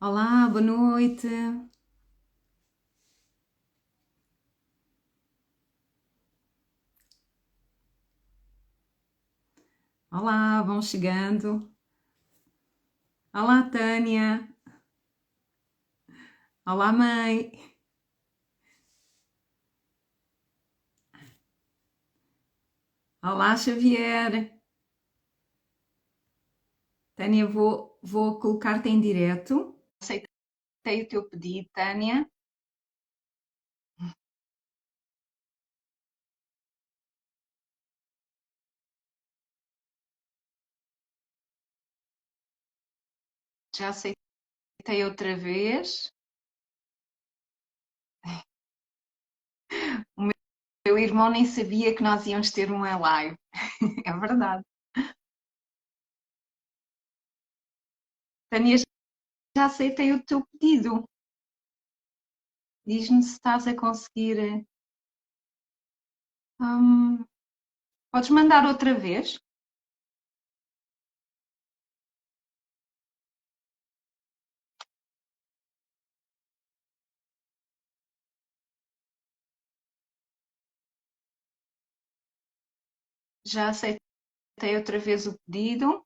Olá, boa noite. Olá, vão chegando. Olá, Tânia. Olá, mãe. Olá, Xavier. Tânia, vou colocar-te em direto. Aceitei o teu pedido, Tânia. Já aceitei outra vez. O meu irmão nem sabia que nós íamos ter uma live. É verdade. Tânia, já aceitei o teu pedido. Diz-me se estás a conseguir. hum, Podes mandar outra vez? Já aceitei outra vez o pedido.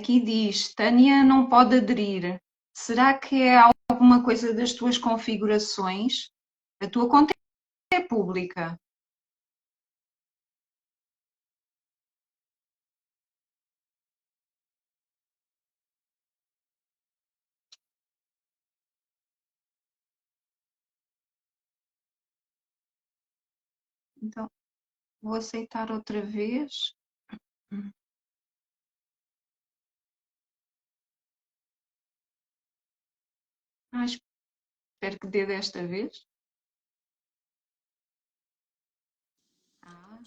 Aqui diz: Tânia não pode aderir. Será que é alguma coisa das tuas configurações? A tua conta é pública. Então, vou aceitar outra vez. Ah, espero que dê desta vez. Ah,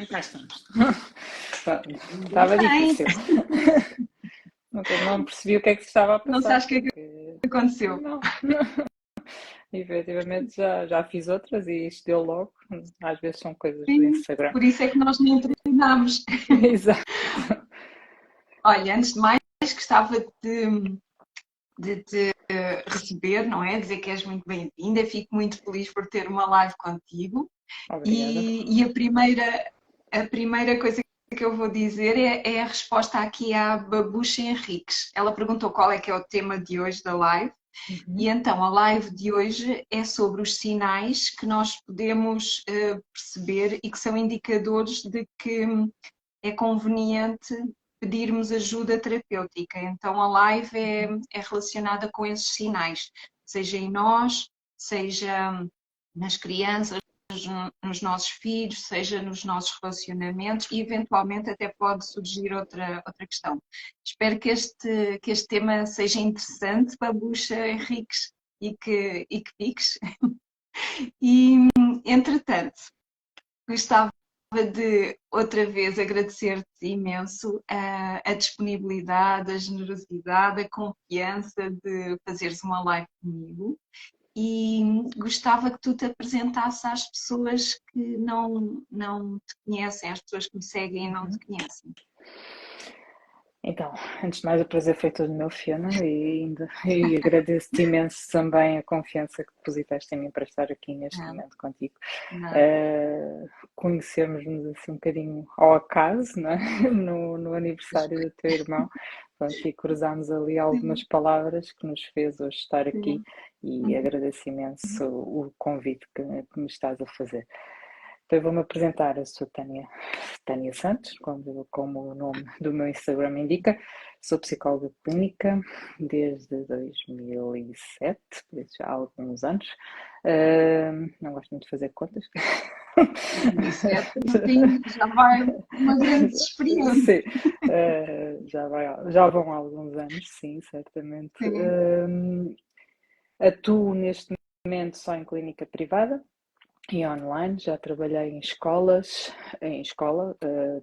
Cá estamos. ainda Estava bem. difícil. Não percebi o que é que se estava a Não passar, sabes o que é que porque aconteceu. não. Efetivamente já fiz outras e isto deu logo. Às vezes são coisas do Sim, Instagram. por isso é que nós nem treinámos. Exato. Olha, antes de mais, gostava de te receber, não é? Dizer que és muito bem-vinda. Fico muito feliz por ter uma live contigo. Obrigada. E a primeira coisa que eu vou dizer é a resposta aqui à Babucha Henriques. Ela perguntou qual é que é o tema de hoje da live. E Uhum. então a live de hoje é sobre os sinais que nós podemos perceber e que são indicadores de que é conveniente pedirmos ajuda terapêutica. Então a live é relacionada com esses sinais, seja em nós, seja nas crianças, nos nossos filhos, seja nos nossos relacionamentos e eventualmente até pode surgir outra questão. Espero que este tema seja interessante para a Buxa Henriques e que fiques. E, entretanto, gostava de outra vez agradecer-te imenso a disponibilidade, a generosidade, a confiança de fazeres uma live comigo e gostava que tu te apresentasses às pessoas que não te conhecem, às pessoas que me seguem e não te Uhum. conhecem. Então, antes de mais, o prazer foi todo meu, Fiona, e agradeço-te imenso também a confiança que depositaste em mim para estar aqui neste Nada, momento contigo. nada. Uh, Conhecermos-nos assim um bocadinho ao acaso, não é? No aniversário do teu irmão. Pronto, e cruzámos ali algumas Sim, palavras que nos fez hoje estar aqui sim. e agradeço imenso o convite que me estás a fazer. Então, eu vou-me apresentar. Eu sou Tânia Santos, como o nome do meu Instagram indica. Sou psicóloga clínica desde 2007, por isso já há alguns anos. Não gosto muito de fazer contas. 2007 já vai uma grande experiência. Sim, já vão alguns anos, sim, certamente. Sim. Atuo neste momento só em clínica privada e online, já trabalhei em escola,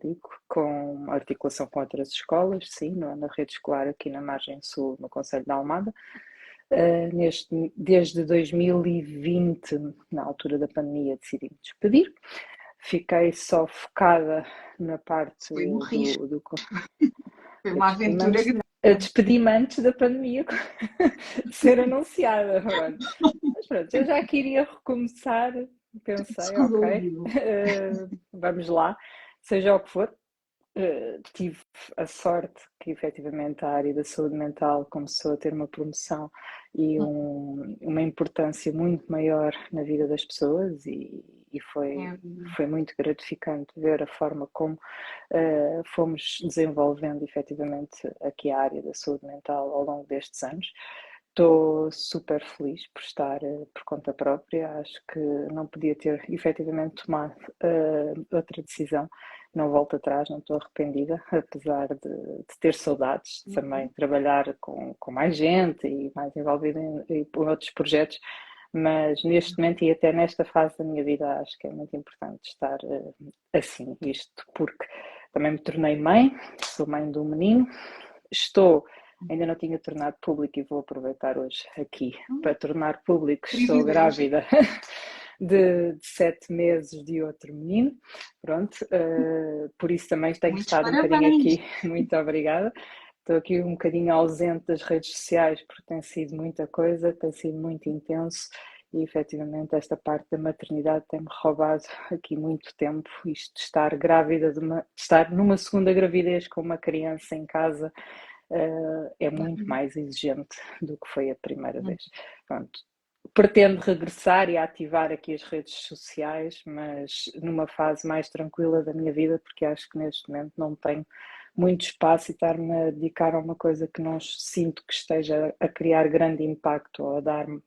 digo, com articulação com outras escolas, sim, na rede escolar aqui na margem sul, no Conselho de Almada. Desde 2020, na altura da pandemia, decidi me despedir. fiquei só focada na parte Foi um risco, do foi eu uma aventura grande. despedi-me antes da pandemia ser anunciada. Pronto. Mas pronto, eu já queria recomeçar, pensei, ok, Resolvido. vamos lá, seja o que for. Tive a sorte que efetivamente a área da saúde mental começou a ter uma promoção e uma importância muito maior na vida das pessoas e É, foi muito gratificante ver a forma como fomos desenvolvendo efetivamente aqui a área da saúde mental ao longo destes anos. Estou super feliz por estar por conta própria, acho que não podia ter efetivamente tomado outra decisão, não volto atrás, não estou arrependida, apesar de ter saudades de também trabalhar com mais gente e mais envolvida em outros projetos, mas neste momento e até nesta fase da minha vida acho que é muito importante estar assim, isto porque também me tornei mãe, sou mãe de um menino, ainda não tinha tornado público e vou aproveitar hoje aqui para tornar público que estou privilégio. grávida de 7 meses de outro menino, pronto, por isso também tenho Muitos estado um bocadinho parabéns. aqui, muito obrigada. Estou aqui um bocadinho ausente das redes sociais porque tem sido muita coisa, tem sido muito intenso e efetivamente esta parte da maternidade tem-me roubado aqui muito tempo. Isto de estar grávida, de estar numa segunda gravidez com uma criança em casa é muito mais exigente do que foi a primeira vez. Pronto. Pretendo regressar e ativar aqui as redes sociais, mas numa fase mais tranquila da minha vida, porque acho que neste momento não tenho muito espaço e estar-me a dedicar a uma coisa que não sinto que esteja a criar grande impacto ou a dar-me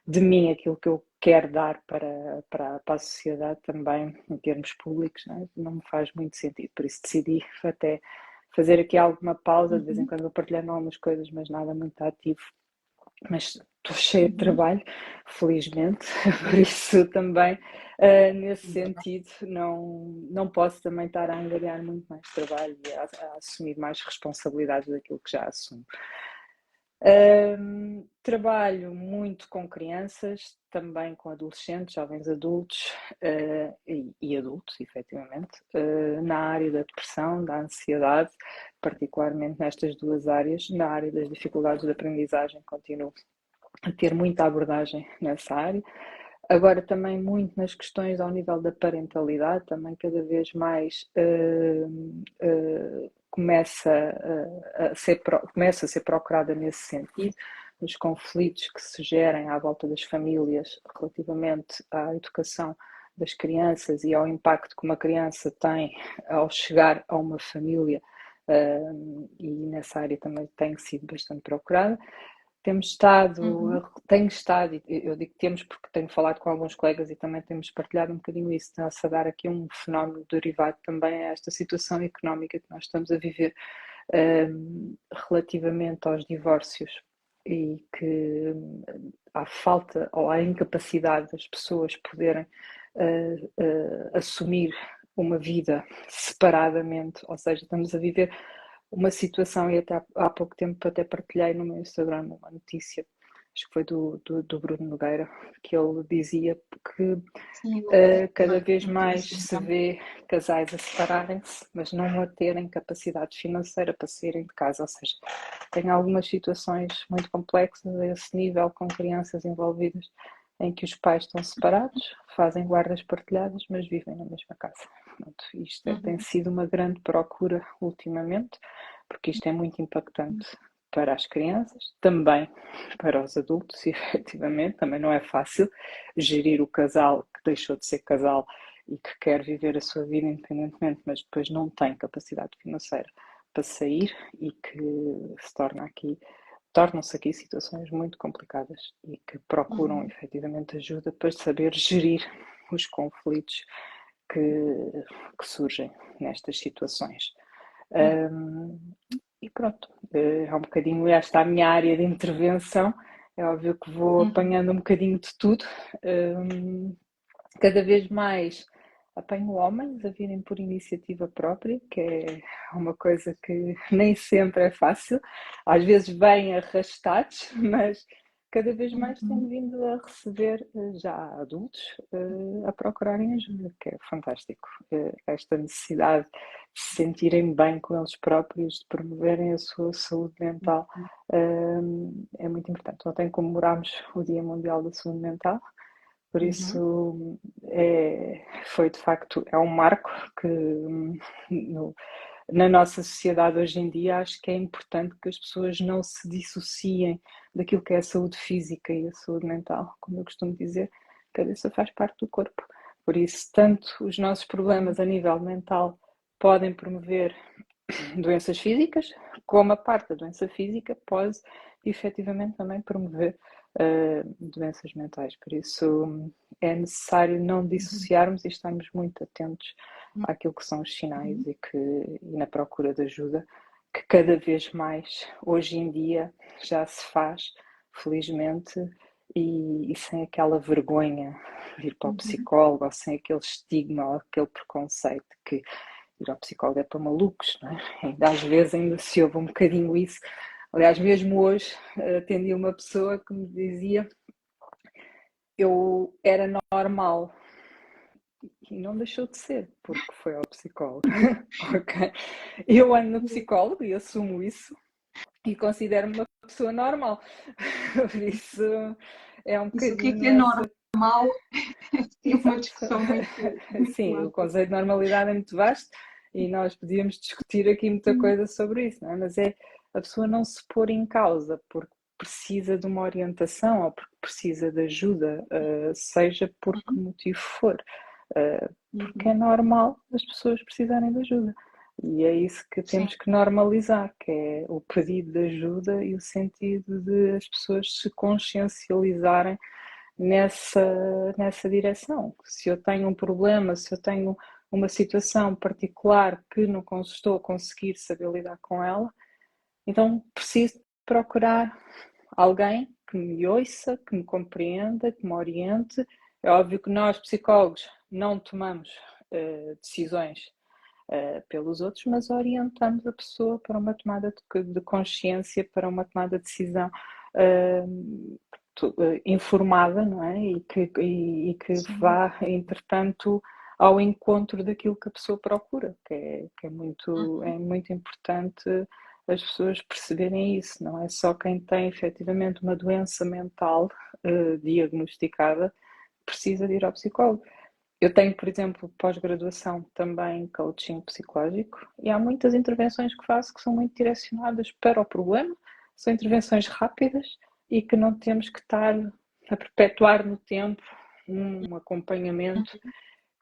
de mim aquilo que eu quero dar para a sociedade também, em termos públicos, não me faz muito sentido. Por isso decidi até fazer aqui alguma pausa, de vez em quando vou partilhando algumas coisas, mas nada muito ativo. Mas estou cheia de trabalho, felizmente, por isso também, nesse sentido, não posso também estar a angariar muito mais trabalho e a assumir mais responsabilidades daquilo que já assumo. Trabalho muito com crianças, também com adolescentes, jovens adultos e adultos, efetivamente, na área da depressão, da ansiedade, particularmente nestas duas áreas. Na área das dificuldades de aprendizagem, continuo a ter muita abordagem nessa área. Agora também muito nas questões ao nível da parentalidade, também cada vez mais começa a ser procurada nesse sentido, os conflitos que se gerem à volta das famílias relativamente à educação das crianças e ao impacto que uma criança tem ao chegar a uma família, e nessa área também tem sido bastante procurada. Tenho estado, eu digo temos porque tenho falado com alguns colegas e também temos partilhado um bocadinho isso, está-se a dar aqui um fenómeno derivado também a esta situação económica que nós estamos a viver relativamente aos divórcios e que há falta ou há incapacidade das pessoas poderem assumir uma vida separadamente, ou seja, estamos a viver uma situação, e até há pouco tempo até partilhei no meu Instagram uma notícia, acho que foi do Bruno Nogueira, que ele dizia que Sim, cada vez não mais trouxe se então. vê casais a separarem-se, mas não a terem capacidade financeira para saírem de casa, ou seja, tem algumas situações muito complexas a esse nível, com crianças envolvidas, em que os pais estão separados, fazem guardas partilhadas, mas vivem na mesma casa. Pronto, isto tem sido uma grande procura ultimamente, porque isto é muito impactante para as crianças, também para os adultos, e efetivamente também não é fácil gerir o casal que deixou de ser casal e que quer viver a sua vida independentemente, mas depois não tem capacidade financeira para sair e que se tornam-se aqui situações muito complicadas e que procuram efetivamente ajuda para saber gerir os conflitos que surgem nestas situações. E pronto, é um bocadinho esta a minha área de intervenção. É óbvio que vou apanhando um bocadinho de tudo. Cada vez mais apanho homens a virem por iniciativa própria, que é uma coisa que nem sempre é fácil. Às vezes vêm arrastados, mas cada vez mais tenho vindo a receber já adultos a procurarem ajuda, que é fantástico. Esta necessidade de se sentirem bem com eles próprios, de promoverem a sua saúde mental, é muito importante. Ontem comemorámos o Dia Mundial da Saúde Mental, por isso foi de facto, é um marco que na nossa sociedade hoje em dia acho que é importante que as pessoas não se dissociem daquilo que é a saúde física e a saúde mental. Como eu costumo dizer, a cabeça faz parte do corpo. Por isso, tanto os nossos problemas a nível mental podem promover doenças físicas, como a parte da doença física pode efetivamente também promover doenças mentais. Por isso é necessário não dissociarmos e estarmos muito atentos àquilo que são os sinais e na procura de ajuda, que cada vez mais hoje em dia já se faz, felizmente, e sem aquela vergonha de ir para o psicólogo, ou sem aquele estigma ou aquele preconceito que ir ao psicólogo é para malucos, não é? Ainda às vezes ainda se ouve um bocadinho isso. Aliás, mesmo hoje atendi uma pessoa que me dizia eu era normal e não deixou de ser porque foi ao psicólogo. Ok? Eu ando no psicólogo e assumo isso e considero-me uma pessoa normal. Por isso é um Isso, o bocadinho que é essa. normal? É uma Exato. discussão muito Sim, o ampla. conceito de normalidade é muito vasto e nós podíamos discutir aqui muita coisa sobre isso, não é? Mas é a pessoa não se pôr em causa porque precisa de uma orientação ou porque precisa de ajuda, seja por que motivo for, porque é normal as pessoas precisarem de ajuda. E é isso que temos que normalizar, que é o pedido de ajuda e o sentido de as pessoas se consciencializarem nessa direção. Se eu tenho um problema, se eu tenho uma situação particular que não estou a conseguir saber lidar com ela, então preciso procurar alguém que me ouça, que me compreenda, que me oriente. É óbvio que nós, psicólogos, não tomamos decisões pelos outros, mas orientamos a pessoa para uma tomada de consciência, para uma tomada de decisão informada, não é? E que vá, entretanto, ao encontro daquilo que a pessoa procura, que é muito importante as pessoas perceberem isso. Não é só quem tem efetivamente uma doença mental diagnosticada precisa de ir ao psicólogo. Eu tenho, por exemplo, pós-graduação também em coaching psicológico e há muitas intervenções que faço que são muito direcionadas para o problema, são intervenções rápidas e que não temos que estar a perpetuar no tempo um acompanhamento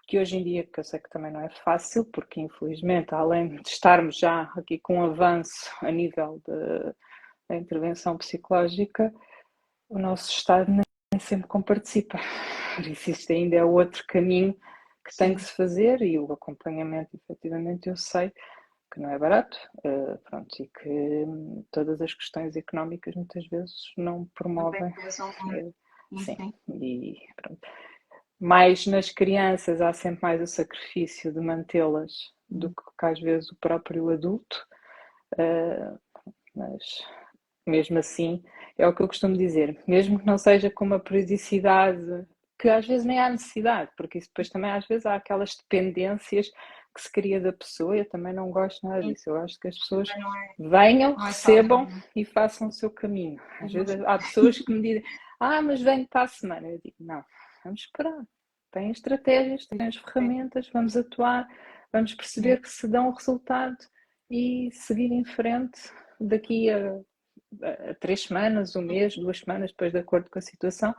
que hoje em dia, que eu sei que também não é fácil, porque infelizmente, além de estarmos já aqui com um avanço a nível da intervenção psicológica, o nosso Estado nem sempre comparticipa. Por isso isto ainda é outro caminho que tem que se fazer e o acompanhamento, efetivamente, eu sei que não é barato, pronto, e que todas as questões económicas muitas vezes não promovem. Sim, e pronto. Mais nas crianças há sempre mais o sacrifício de mantê-las do que às vezes o próprio adulto, mas mesmo assim é o que eu costumo dizer, mesmo que não seja com uma periodicidade que às vezes nem há necessidade, porque isso depois também às vezes há aquelas dependências que se cria da pessoa, eu também não gosto nada disso, eu acho que as pessoas venham, recebam e façam o seu caminho. Às vezes há pessoas que me dizem, mas venho para a semana, eu digo, não, vamos esperar, tem estratégias, tem as ferramentas, vamos atuar, vamos perceber que se dão o resultado e seguir em frente daqui a 3 semanas, um mês, 2 semanas, depois de acordo com a situação,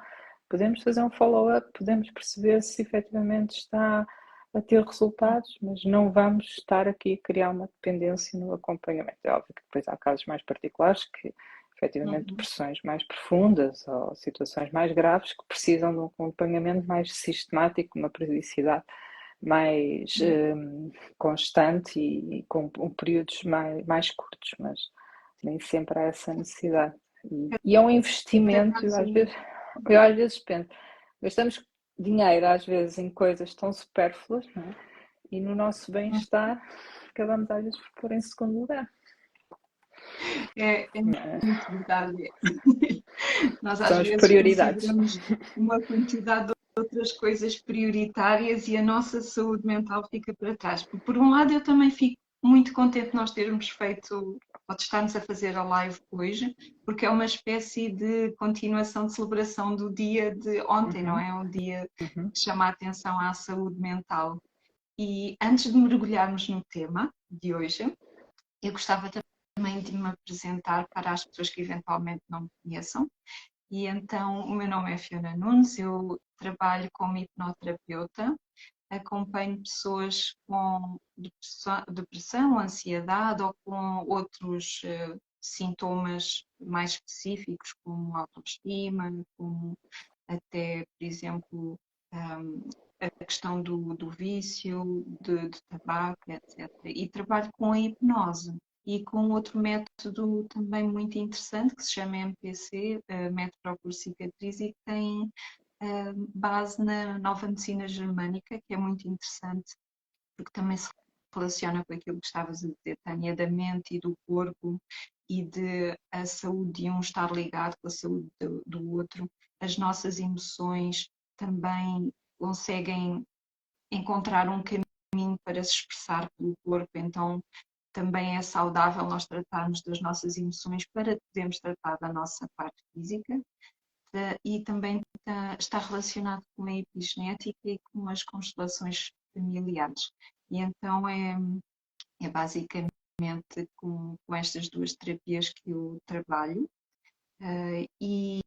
podemos fazer um follow-up, podemos perceber se efetivamente está a ter resultados, mas não vamos estar aqui a criar uma dependência no acompanhamento. É óbvio que depois há casos mais particulares que efetivamente depressões mais profundas ou situações mais graves que precisam de um acompanhamento mais sistemático, uma periodicidade mais constante e com períodos mais curtos, mas nem sempre há essa necessidade. E é um investimento, eu às vezes penso, gastamos dinheiro às vezes em coisas tão supérfluas, não é? E no nosso bem-estar acabamos às vezes por pôr em segundo lugar. É muito verdade. Nós às São as vezes prioridades. consideramos uma quantidade de outras coisas prioritárias e a nossa saúde mental fica para trás. Por um lado, eu também fico muito contente de nós termos feito, ou de estarmos a fazer a live hoje, porque é uma espécie de continuação de celebração do dia de ontem, não é? Um dia Uhum. que chama a atenção à saúde mental. E antes de mergulharmos no tema de hoje, eu gostava também de me apresentar para as pessoas que eventualmente não me conheçam. E então, o meu nome é Fiona Nunes, eu trabalho como hipnoterapeuta, acompanho pessoas com depressão, ansiedade ou com outros sintomas mais específicos, como autoestima, como até, por exemplo, a questão do vício, de tabaco, etc. E trabalho com a hipnose e com outro método também muito interessante que se chama MPC, Método Procura Cicatriz, e que tem base na nova medicina germânica, que é muito interessante, porque também se relaciona com aquilo que estavas a dizer, Tânia, da mente e do corpo e de a saúde de um estar ligado com a saúde do outro. As nossas emoções também conseguem encontrar um caminho para se expressar pelo corpo, então também é saudável nós tratarmos das nossas emoções para podermos tratar da nossa parte física, e também está relacionado com a epigenética e com as constelações familiares. E então é basicamente com estas duas terapias que eu trabalho. E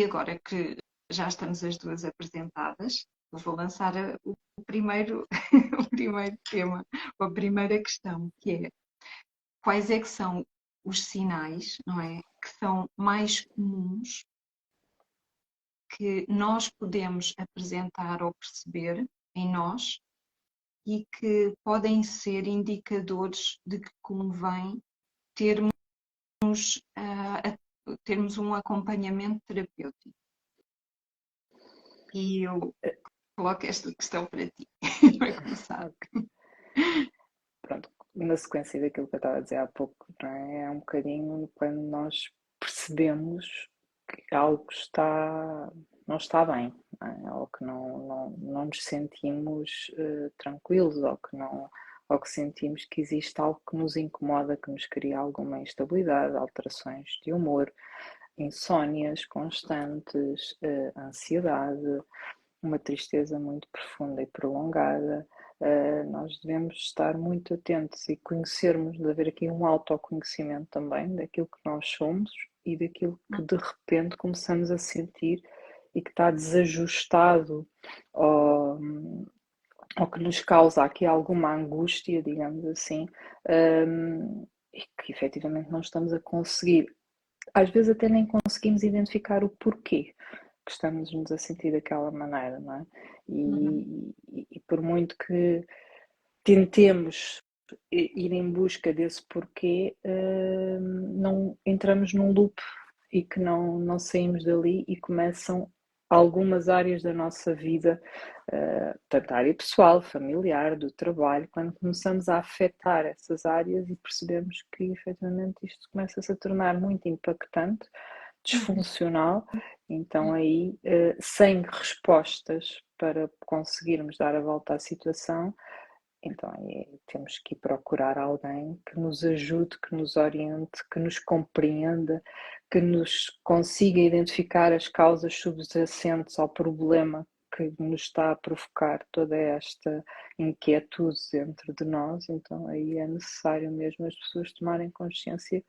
agora que já estamos as duas apresentadas, eu vou lançar o primeiro, o primeiro tema, a primeira questão, que é quais é que são os sinais, não é, que são mais comuns que nós podemos apresentar ou perceber em nós e que podem ser indicadores de que convém termos, termos um acompanhamento terapêutico. E eu coloco esta questão para ti, para começar. Pronto, na sequência daquilo que eu estava a dizer há pouco, não é? É um bocadinho quando nós percebemos que algo não está bem, não é? Ou que não nos sentimos tranquilos, ou que sentimos que existe algo que nos incomoda, que nos cria alguma instabilidade, alterações de humor, insónias constantes, ansiedade, uma tristeza muito profunda e prolongada. Nós devemos estar muito atentos e conhecermos, de haver aqui um autoconhecimento também daquilo que nós somos e daquilo que de repente começamos a sentir e que está desajustado, ou que nos causa aqui alguma angústia, digamos assim, e que efetivamente não estamos a conseguir. Às vezes até nem conseguimos identificar o porquê que estamos nos a sentir daquela maneira, não é? E por muito que tentemos ir em busca desse porquê, não entramos num loop e que não saímos dali e começam algumas áreas da nossa vida, tanto a área pessoal, familiar, do trabalho, quando começamos a afetar essas áreas e percebemos que efetivamente isto começa-se a tornar muito impactante, disfuncional, então aí sem respostas para conseguirmos dar a volta à situação, então aí temos que ir procurar alguém que nos ajude, que nos oriente, que nos compreenda, que nos consiga identificar as causas subjacentes ao problema que nos está a provocar toda esta inquietude dentro de nós. Então aí é necessário mesmo as pessoas tomarem consciência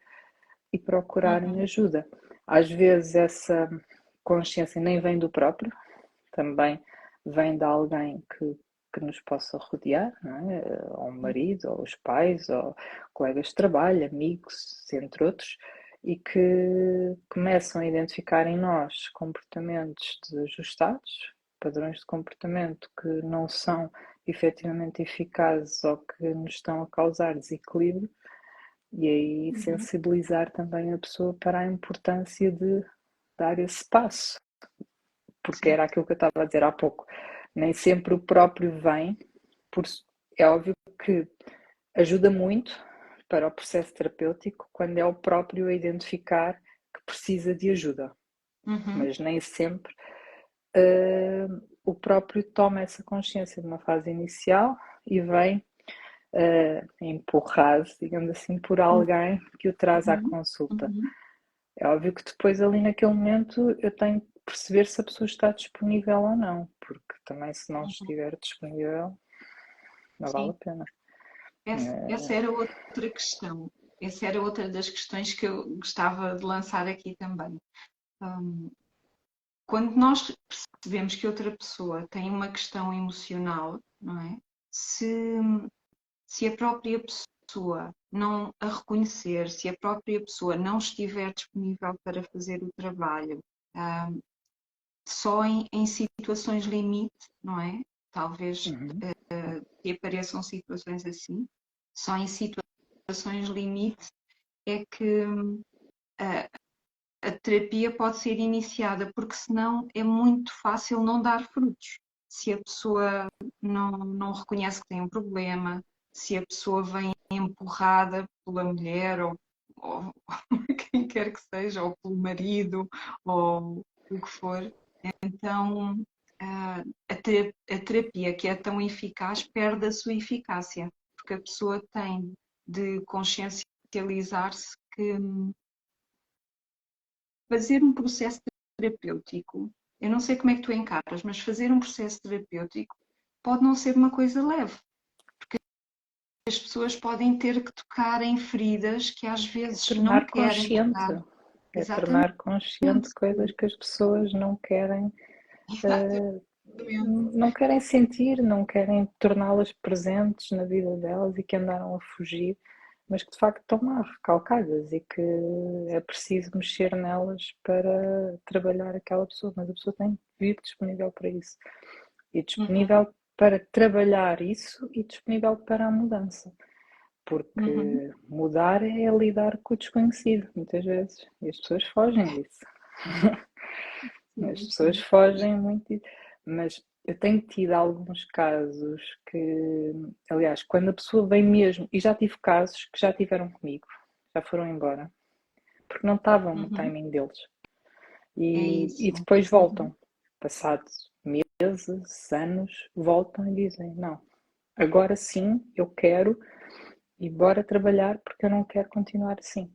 e procurarem ajuda. Às vezes essa consciência nem vem do próprio, também vem de alguém que nos possa rodear, não é? Ou o marido, ou os pais, ou colegas de trabalho, amigos, entre outros, e que começam a identificar em nós comportamentos desajustados, padrões de comportamento que não são efetivamente eficazes ou que nos estão a causar desequilíbrio, e aí sensibilizar também a pessoa para a importância de dar esse passo, porque era aquilo que eu estava a dizer há pouco. Nem sempre o próprio vem, é óbvio que ajuda muito para o processo terapêutico quando é o próprio a identificar que precisa de ajuda. Mas nem sempre o próprio toma essa consciência numa fase inicial e vem empurrado, digamos assim, por alguém que o traz à consulta. É óbvio que depois ali naquele momento eu tenho que perceber se a pessoa está disponível ou não, porque também se não estiver disponível não vale a pena. Essa era outra questão. Essa era outra das questões que eu gostava de lançar aqui também. Quando nós percebemos que outra pessoa tem uma questão emocional, não é? Se a própria pessoa não a reconhecer, se a própria pessoa não estiver disponível para fazer o trabalho, só em situações limite, não é? Talvez que apareçam situações assim, só em situações limite é que a terapia pode ser iniciada, porque senão é muito fácil não dar frutos. Se a pessoa não reconhece que tem um problema, se a pessoa vem empurrada pela mulher ou quem quer que seja, ou pelo marido, ou o que for, então a terapia que é tão eficaz perde a sua eficácia, porque a pessoa tem de consciencializar-se que fazer um processo terapêutico, eu não sei como é que tu encaras, mas fazer um processo terapêutico pode não ser uma coisa leve, porque as pessoas podem ter que tocar em feridas que às vezes não tornar querem consciente. tocar. É Exatamente. tornar consciente coisas que as pessoas não querem, não querem sentir, não querem torná-las presentes na vida delas e que andaram a fugir, mas que de facto estão lá recalcadas e que é preciso mexer nelas para trabalhar aquela pessoa, mas a pessoa tem que vir disponível para isso e disponível para trabalhar isso e disponível para a mudança. Porque mudar é lidar com o desconhecido, muitas vezes. E as pessoas fogem disso. As pessoas fogem muito disso. Mas eu tenho tido alguns casos que, aliás, quando a pessoa vem mesmo, e já tive casos que já tiveram comigo, já foram embora, porque não estavam no timing deles. E depois voltam, passados meses, anos, voltam e dizem: não, agora sim eu quero. E bora trabalhar porque eu não quero continuar assim.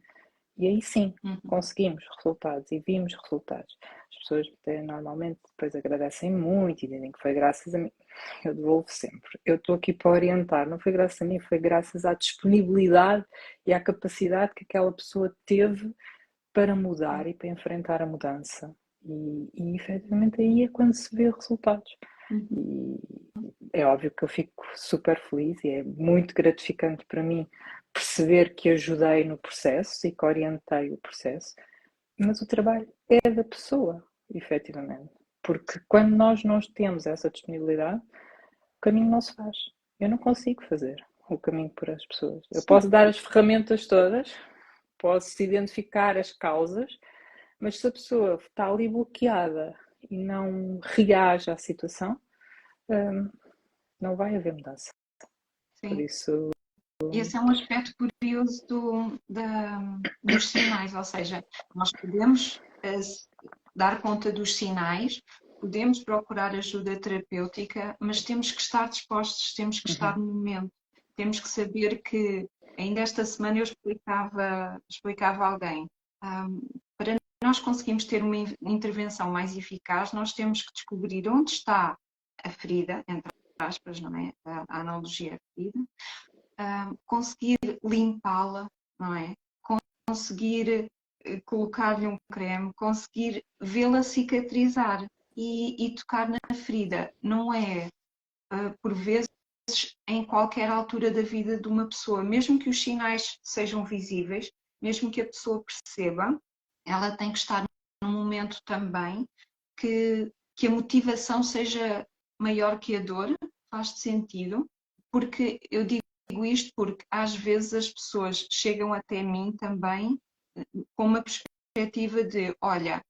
E aí sim, conseguimos resultados e vimos resultados. As pessoas normalmente depois agradecem muito e dizem que foi graças a mim. Eu devolvo sempre. Eu estou aqui para orientar, não foi graças a mim, foi graças à disponibilidade e à capacidade que aquela pessoa teve para mudar e para enfrentar a mudança. E efetivamente aí é quando se vê resultados. E é óbvio que eu fico super feliz e é muito gratificante para mim perceber que ajudei no processo e que orientei o processo, mas o trabalho é da pessoa, efetivamente. Porque quando nós não temos essa disponibilidade, o caminho não se faz. Eu não consigo fazer o caminho por as pessoas. Eu posso dar as ferramentas todas, posso identificar as causas, mas se a pessoa está ali bloqueada e não reage à situação, não vai haver mudança. Sim. Por isso. Esse é um aspecto curioso dos sinais, ou seja, nós podemos dar conta dos sinais, podemos procurar ajuda terapêutica, mas temos que estar dispostos, temos que estar no momento, temos que saber que, ainda esta semana eu explicava a alguém, para nós conseguirmos ter uma intervenção mais eficaz, nós temos que descobrir onde está a ferida, entre aspas, não é? A analogia ferida, conseguir limpá-la, não é? Conseguir colocar-lhe um creme, conseguir vê-la cicatrizar e tocar na ferida. Não é, por vezes, em qualquer altura da vida de uma pessoa, mesmo que os sinais sejam visíveis, mesmo que a pessoa perceba, ela tem que estar num momento também que a motivação seja maior que a dor, faz sentido, porque eu digo isto porque às vezes as pessoas chegam até mim também com uma perspectiva de, olha,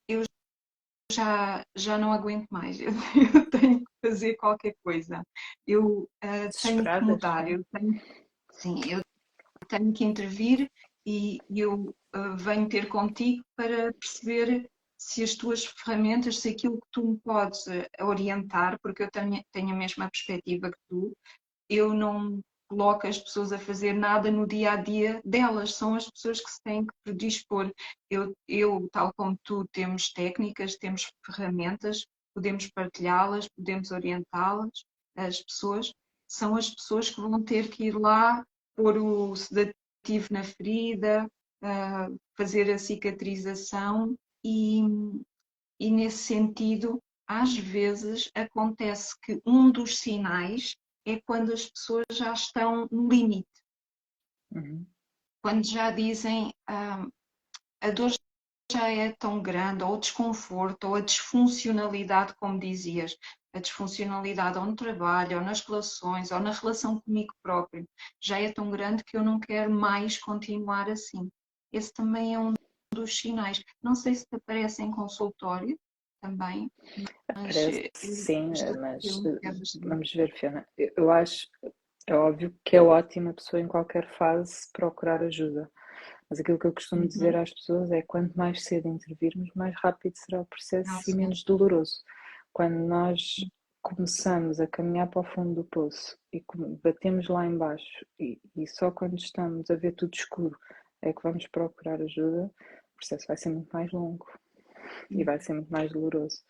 eu já não aguento mais, eu tenho que fazer qualquer coisa, eu tenho que mudar, sim, eu tenho que intervir e eu venho ter contigo para perceber se as tuas ferramentas, se aquilo que tu me podes orientar, porque eu tenho a mesma perspectiva que tu, eu não coloco as pessoas a fazer nada no dia a dia delas, são as pessoas que se têm que predispor. Tal como tu, temos técnicas, temos ferramentas, podemos partilhá-las, podemos orientá-las. As pessoas são as pessoas que vão ter que ir lá pôr o sedativo na ferida, fazer a cicatrização e nesse sentido, às vezes acontece que um dos sinais é quando as pessoas já estão no limite, quando já dizem a dor já é tão grande, ou o desconforto, ou a disfuncionalidade, como dizias, a disfuncionalidade ou no trabalho, ou nas relações, ou na relação comigo próprio, já é tão grande que eu não quero mais continuar assim. Esse também é um dos sinais. Não sei se te aparece em consultório também, mas Parece que sim, mas é bastante. vamos ver, Fiona. Eu acho, é óbvio que é ótimo a pessoa em qualquer fase procurar ajuda. Mas aquilo que eu costumo dizer às pessoas é: quanto mais cedo intervirmos, mais rápido será o processo e menos doloroso. Quando nós começamos a caminhar para o fundo do poço e batemos lá embaixo e só quando estamos a ver tudo escuro é que vamos procurar ajuda, o processo vai ser muito mais longo e vai ser muito mais doloroso.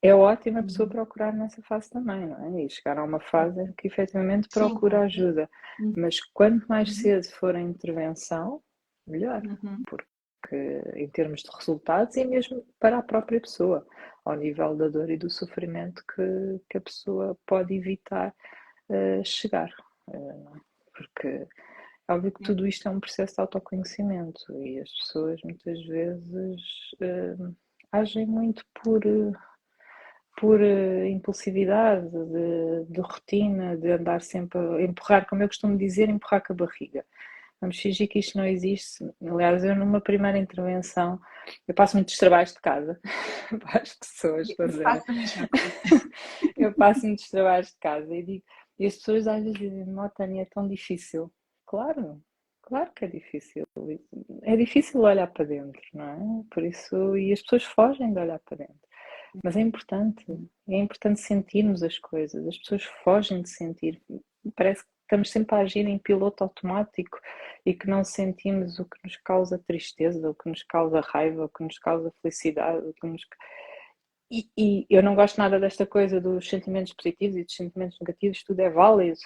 É ótimo a pessoa procurar nessa fase também, não é? E chegar a uma fase em que efetivamente procura ajuda. Mas quanto mais cedo for a intervenção, melhor. Porque em termos de resultados e mesmo para a própria pessoa, ao nível da dor e do sofrimento que a pessoa pode evitar chegar. Porque é óbvio que tudo isto é um processo de autoconhecimento e as pessoas muitas vezes agem muito por impulsividade, de rotina, de andar sempre a empurrar, como eu costumo dizer, empurrar com a barriga. Vamos fingir que isto não existe. Aliás, eu numa primeira intervenção, eu passo muitos trabalhos de casa para as pessoas fazerem. Eu passo muitos trabalhos de casa e as pessoas às vezes dizem: "Não, Tânia, é tão difícil." Claro, claro que é difícil. É difícil olhar para dentro, não é? Por isso, e as pessoas fogem de olhar para dentro. Mas é importante sentirmos as coisas. As pessoas fogem de sentir. Parece que estamos sempre a agir em piloto automático e que não sentimos o que nos causa tristeza, o que nos causa raiva, o que nos causa felicidade, o que nos... E eu não gosto nada desta coisa dos sentimentos positivos e dos sentimentos negativos, tudo é válido.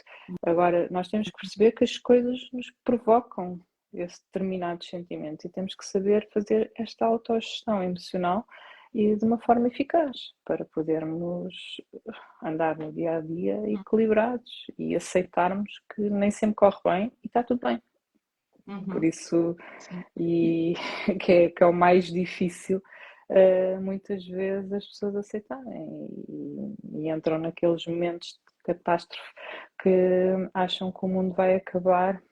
Agora, nós temos que perceber que as coisas nos provocam esses determinados sentimentos e temos que saber fazer esta autogestão emocional e de uma forma eficaz para podermos andar no dia a dia equilibrados e aceitarmos que nem sempre corre bem e está tudo bem. Por isso, e que é o mais difícil, muitas vezes as pessoas aceitarem e entram naqueles momentos de catástrofe que acham que o mundo vai acabar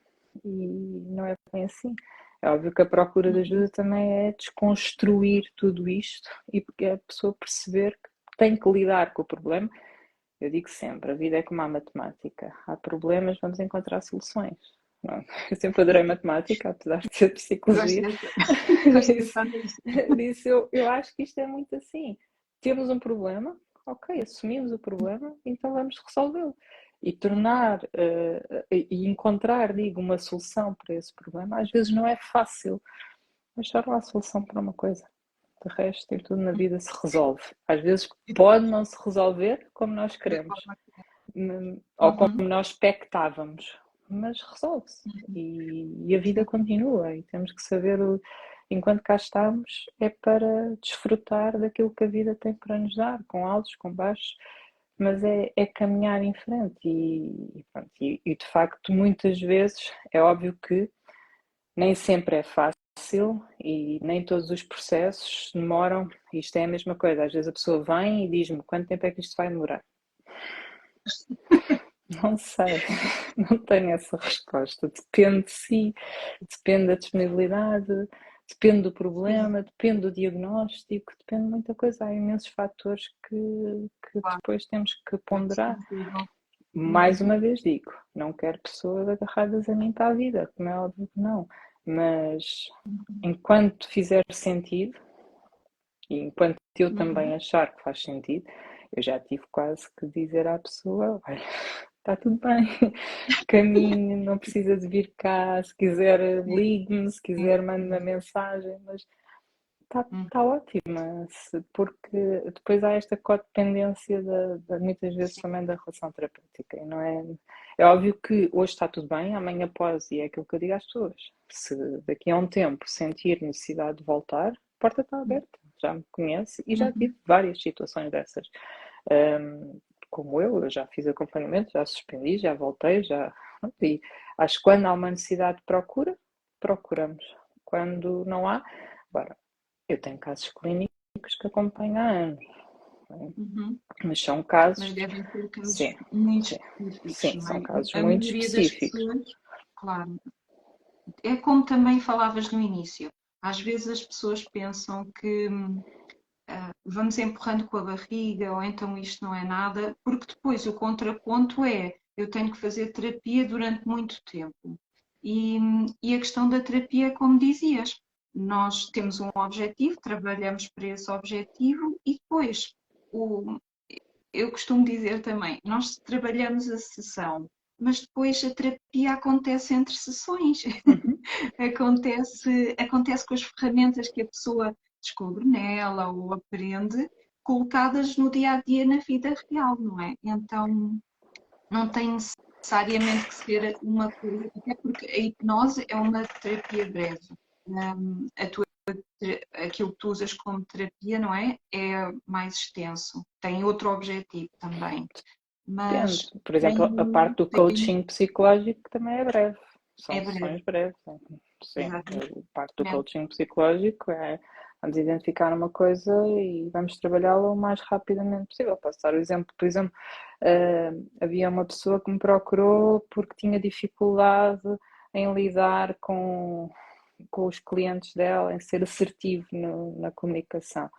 e não é bem assim. É óbvio que a procura de ajuda também é desconstruir tudo isto e porque a pessoa perceber que tem que lidar com o problema. Eu digo sempre, a vida é como a matemática. Há problemas, vamos encontrar soluções. Não, eu sempre adorei matemática, apesar de ser psicologia. Disso eu acho que isto é muito assim. Temos um problema, ok, assumimos o problema, então vamos resolvê-lo. E tornar e encontrar, digo, uma solução para esse problema, às vezes não é fácil, mas só há a solução para uma coisa. De resto, tem tudo na vida se resolve. Às vezes pode não se resolver como nós queremos, ou como nós expectávamos, mas resolve-se. E a vida continua e temos que saber, enquanto cá estamos, é para desfrutar daquilo que a vida tem para nos dar, com altos, com baixos, mas é caminhar em frente e de facto muitas vezes é óbvio que nem sempre é fácil e nem todos os processos demoram. Isto é a mesma coisa, às vezes a pessoa vem e diz-me: quanto tempo é que isto vai demorar? Não sei, não tenho essa resposta. Depende de si, depende da disponibilidade, depende do problema, depende do diagnóstico, depende de muita coisa. Há imensos fatores que depois temos que ponderar. Mais uma vez digo, Não quero pessoas agarradas a mim para a vida, como é óbvio que não. Mas enquanto fizer sentido, e enquanto eu também achar que faz sentido, eu já tive quase que dizer à pessoa, olha, está tudo bem, caminho, não precisa de vir cá, se quiser ligue-me, se quiser mande-me uma mensagem, mas está ótima, porque depois há esta codependência muitas vezes Sim. também da relação terapêutica, e não é? É óbvio que hoje está tudo bem, amanhã pode, e é aquilo que eu digo às pessoas, se daqui a um tempo sentir necessidade de voltar, a porta está aberta, já me conhece e já tive várias situações dessas. Como eu já fiz acompanhamento, já suspendi, já voltei, e acho que quando há uma necessidade de procura, procuramos. Quando não há, agora, eu tenho casos clínicos que acompanho há anos, mas são casos, Mas devem ser casos sim, muito sim, específicos, sim, não são é? casos A muito maioria das específicos. pessoas, claro, é como também falavas no início. Às vezes as pessoas pensam que vamos empurrando com a barriga, ou então isto não é nada, porque depois o contraponto é eu tenho que fazer terapia durante muito tempo. E a questão da terapia é como dizias, nós temos um objetivo, trabalhamos para esse objetivo e depois eu costumo dizer também, nós trabalhamos a sessão, mas depois a terapia acontece entre sessões. Acontece com as ferramentas que a pessoa descobre nela ou aprende, colocadas no dia a dia na vida real, não é? Então não tem necessariamente que ser uma coisa, até porque a hipnose é uma terapia breve. Aquilo que tu usas como terapia, não é? É mais extenso, tem outro objetivo também, Depende. mas Por exemplo, a parte do coaching psicológico também é breve. é São breve, sessões breves. Sim, exatamente. a parte do coaching psicológico é vamos identificar uma coisa e vamos trabalhá-la o mais rapidamente possível. Posso dar o exemplo, por exemplo, havia uma pessoa que me procurou porque tinha dificuldade em lidar com os clientes dela, em ser assertivo na comunicação.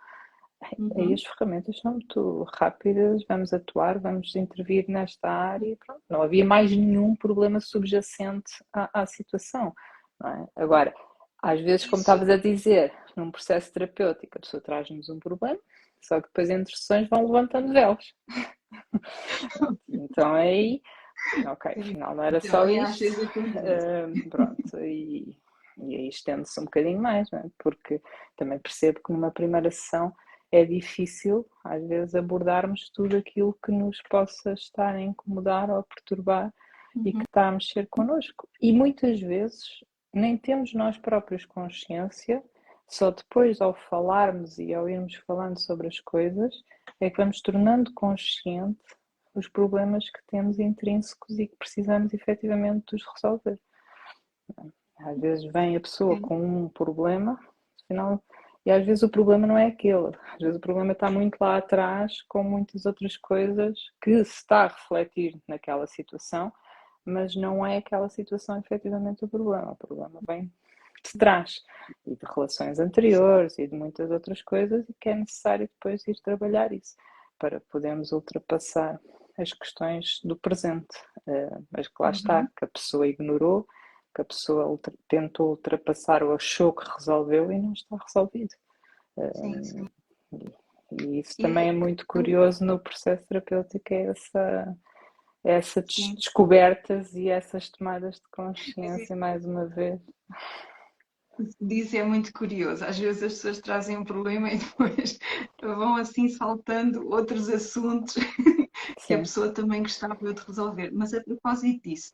Aí as ferramentas são muito rápidas, vamos atuar, vamos intervir nesta área e pronto. Não havia mais nenhum problema subjacente à situação. Não é? Agora, às vezes, como Isso, estavas a dizer, num processo terapêutico, a pessoa traz-nos um problema, só que depois entre sessões vão levantando véus. Então aí, ok, afinal não era só também às isto, vezes acontece. pronto, e aí estende-se um bocadinho mais, não é? Porque também percebo que numa primeira sessão é difícil, às vezes, abordarmos tudo aquilo que nos possa estar a incomodar ou a perturbar e que está a mexer connosco. E muitas vezes nem temos nós próprios consciência, só depois ao falarmos e ao irmos falando sobre as coisas é que vamos tornando consciente os problemas que temos intrínsecos e que precisamos efetivamente de os resolver. Às vezes vem a pessoa Sim, com um problema, afinal, e às vezes o problema não é aquele, às vezes o problema está muito lá atrás, com muitas outras coisas que se está a refletir naquela situação, mas não é aquela situação efetivamente o problema vem de trás e de relações anteriores e de muitas outras coisas e que é necessário depois ir trabalhar isso para podermos ultrapassar as questões do presente, mas que lá está, que a pessoa ignorou, que a pessoa tentou ultrapassar ou achou que resolveu e não está resolvido. sim, sim. E isso E, também é muito curioso no processo terapêutico, é essas sim, descobertas e essas tomadas de consciência, mais uma vez. disso é muito curioso. Às vezes as pessoas trazem um problema e depois vão assim saltando outros assuntos que a Sim, pessoa também gostava de resolver. Mas a propósito disso,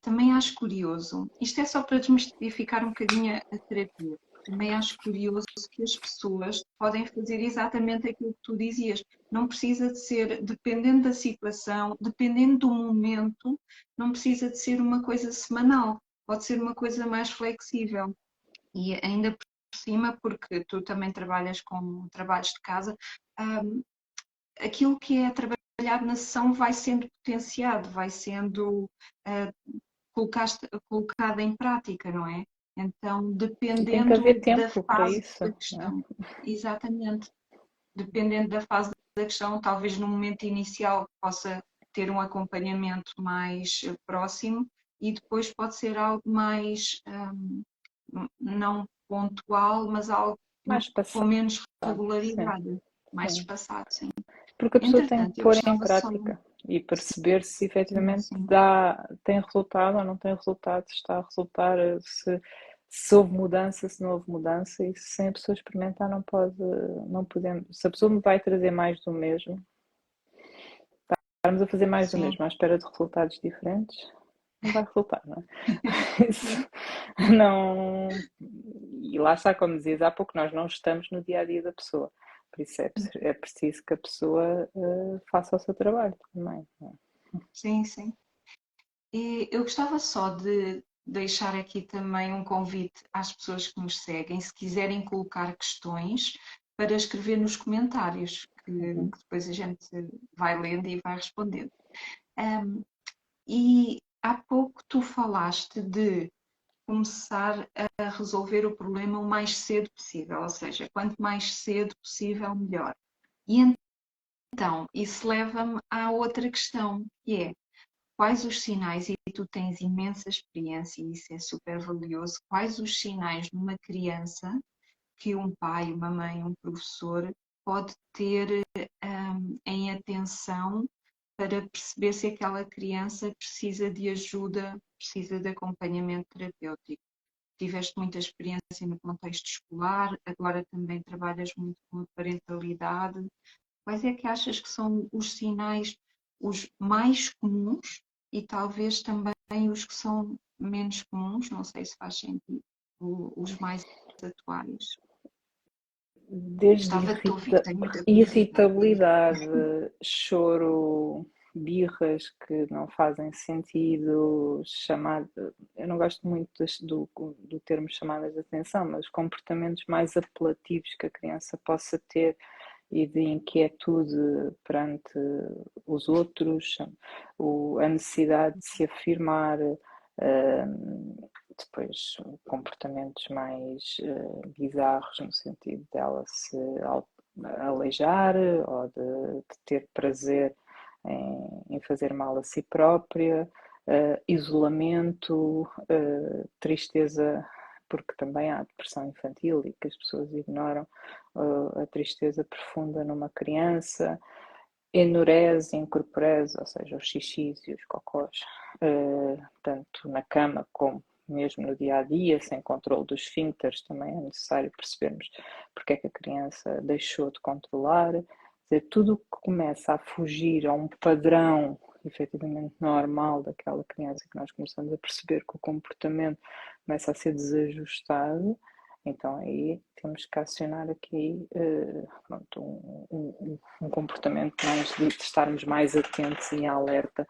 também acho curioso, isto é só para desmistificar um bocadinho a terapia. Também acho curioso que as pessoas podem fazer exatamente aquilo que tu dizias. Não precisa de ser, dependendo da situação, dependendo do momento, não precisa de ser uma coisa semanal. Pode ser uma coisa mais flexível. E ainda por cima, porque tu também trabalhas com trabalhos de casa, aquilo que é trabalhado na sessão vai sendo potenciado, vai sendo colocado em prática, não é? Então, e tem que haver dependendo da tempo para fase isso, da não é? questão, exatamente, dependendo da fase da questão, talvez no momento inicial possa ter um acompanhamento mais próximo e depois pode ser algo mais não pontual, mas algo Mais com passado, menos sim, regularidade, mais sim. espaçado, sim. Porque a pessoa tem que Entretanto, eu pôr em gostava só, prática e perceber se sim, efetivamente sim, tem resultado ou não tem resultado, se está a resultar, se houve mudança, se não houve mudança, e sem a pessoa experimentar não podemos. Se a pessoa me vai trazer mais do mesmo, estarmos a fazer mais do sim, mesmo à espera de resultados diferentes, não vai resultar, não é? Isso não. E lá está, como dizias há pouco, nós não estamos no dia a dia da pessoa. Por isso é preciso que a pessoa faça o seu trabalho também. Não é? sim, sim. E eu gostava só de deixar aqui também um convite às pessoas que nos seguem, se quiserem colocar questões, para escrever nos comentários, Uhum. que depois a gente vai lendo e vai respondendo. Um, e há pouco tu falaste de começar a resolver o problema o mais cedo possível, ou seja, quanto mais cedo possível, melhor. E então, isso leva-me à outra questão, que é quais os sinais, e tu tens imensa experiência e isso é super valioso, quais os sinais numa criança que um pai, uma mãe, um professor pode ter em atenção para perceber se aquela criança precisa de ajuda, precisa de acompanhamento terapêutico. Tiveste muita experiência no contexto escolar, agora também trabalhas muito com a parentalidade. Quais é que achas que são os sinais os mais comuns e talvez também os que são menos comuns, não sei se faz sentido, os mais atuais? Desde Gostava de te ouvir, tenho muita curiosidade. irritabilidade, choro, birras que não fazem sentido, chamada. Eu não gosto muito do termo chamadas de atenção, mas comportamentos mais apelativos que a criança possa ter e de inquietude perante os outros, a necessidade de se afirmar, depois comportamentos mais bizarros no sentido dela se aleijar ou de ter prazer em fazer mal a si própria, isolamento, tristeza, porque também há depressão infantil e que as pessoas ignoram a tristeza profunda numa criança, enurese, incorporese, ou seja, os xixis e os cocós, tanto na cama como mesmo no dia a dia, sem controle dos esfíncteres, também é necessário percebermos porque é que a criança deixou de controlar. Quer dizer, tudo o que começa a fugir a um padrão efetivamente normal daquela criança, que nós começamos a perceber que o comportamento começa a ser desajustado, então aí temos que acionar aqui pronto, um comportamento mais de estarmos mais atentos e em alerta